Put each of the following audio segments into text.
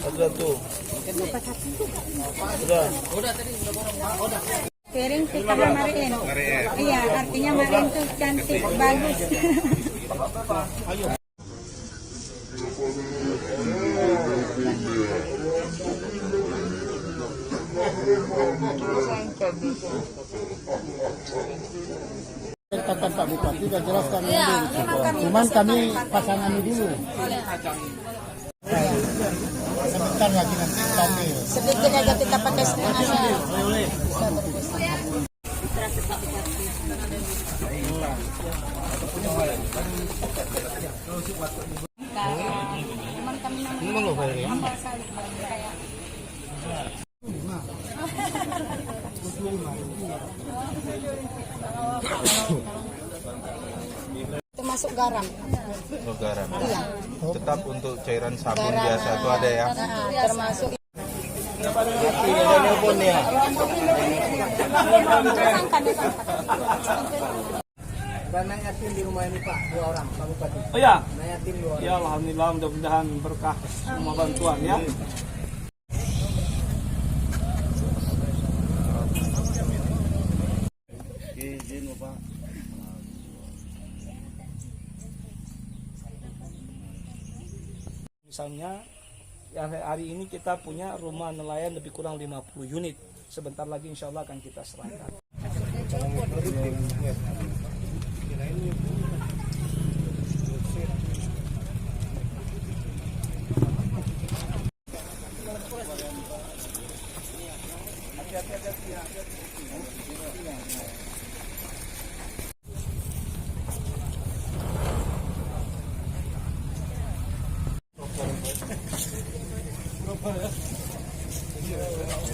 Ada tuh. Udah tadi udah. Piring kita mariin. Iya, artinya mariin tuh cantik, bagus. Katakan Pak Bupati dan jelaskan cuman kami pasangan dulu. Sebentar lagi nanti kami. Sedikit aja kita pakai setengahnya. Itu masuk garam. Oh, garam. Iya. Tetap untuk cairan sabun biasa itu ada ya. Termasuk Karena yatim di rumah ini Pak, 2 orang, Pak Bupati. Oh ya? Nah, yatim 2 orang. Ya alhamdulillah, mudah-mudahan berkah semua bantuan ya. Izin Bapak. Misalnya ya hari ini kita punya rumah nelayan lebih kurang 50 unit. Sebentar lagi insya Allah akan kita serahkan.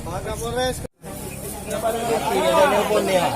Pak Kapolres. Ada nelpon ya.